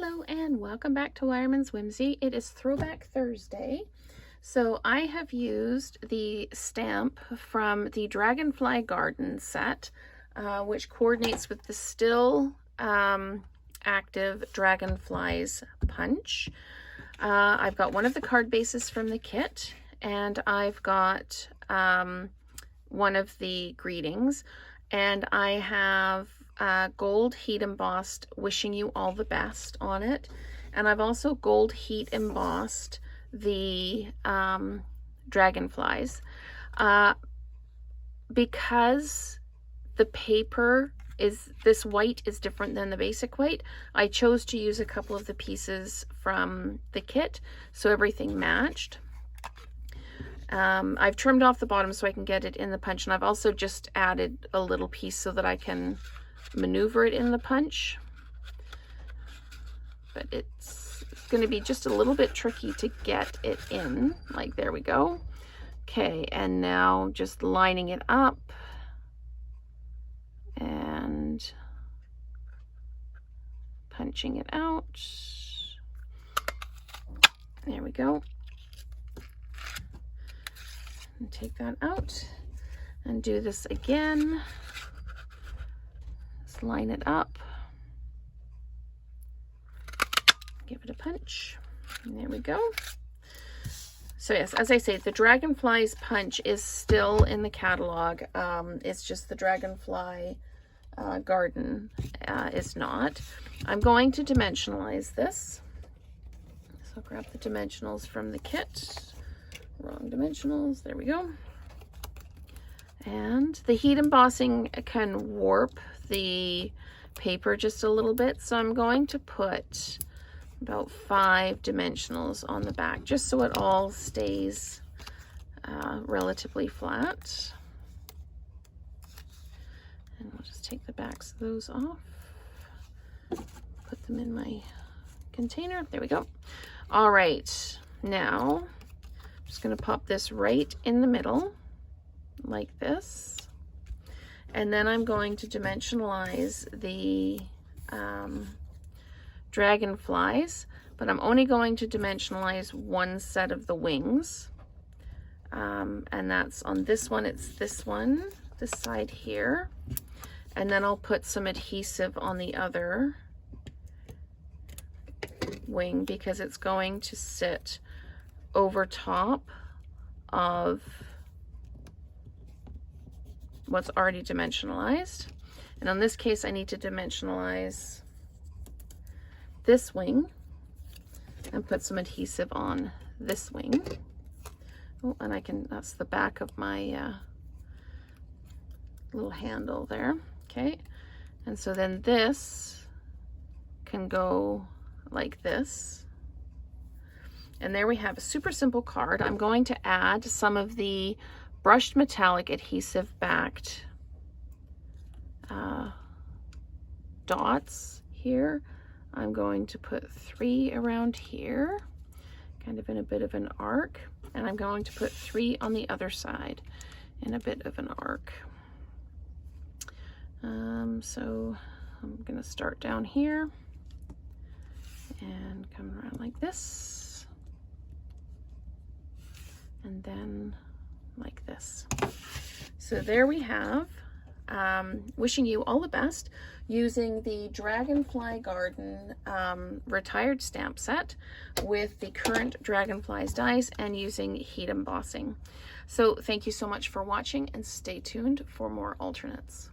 Hello and welcome back to Wireman's Whimsy. It is Throwback Thursday. So I have used the stamp from the Dragonfly Garden set, which coordinates with the still active Dragonflies punch. I've got one of the card bases from the kit, and I've got one of the greetings, and I have gold heat embossed wishing you all the best on it, and I've also gold heat embossed the dragonflies. Because the paper is, this white is different than the basic white, I chose to use a couple of the pieces from the kit so everything matched. I've trimmed off the bottom so I can get it in the punch, and I've also just added a little piece so that I can maneuver it in the punch, but it's going to be just a little bit tricky to get it in. Like, there we go. Okay, and now just lining it up and punching it out. There we go. And take that out and do this again. Just line it up, give it a punch, and there we go. So yes, as I say, the Dragonflies punch is still in the catalog. It's just the Dragonfly Garden is not. I'm going to dimensionalize this. So I'll grab the dimensionals from the kit. Wrong dimensionals, there we go. And the heat embossing can warp the paper just a little bit, so I'm going to put about 5 dimensionals on the back just so it all stays relatively flat. And we'll just take the backs of those off, put them in my container. There we go. All right, now I'm just going to pop this right in the middle like this, and then I'm going to dimensionalize the dragonflies, but I'm only going to dimensionalize one set of the wings, and that's on this one. It's this one, this side here, and then I'll put some adhesive on the other wing because it's going to sit over top of what's already dimensionalized. And on this case, I need to dimensionalize this wing and put some adhesive on this wing. Oh, and I can, that's the back of my little handle there. Okay, and so then this can go like this. And there we have a super simple card. I'm going to add some of the brushed metallic adhesive backed dots here. I'm going to put 3 around here, kind of in a bit of an arc, and I'm going to put 3 on the other side in a bit of an arc. So I'm going to start down here and come around like this, and then like this. So there we have wishing you all the best using the Dragonfly Garden retired stamp set with the current Dragonflies dies and using heat embossing. So thank you so much for watching, and stay tuned for more alternates.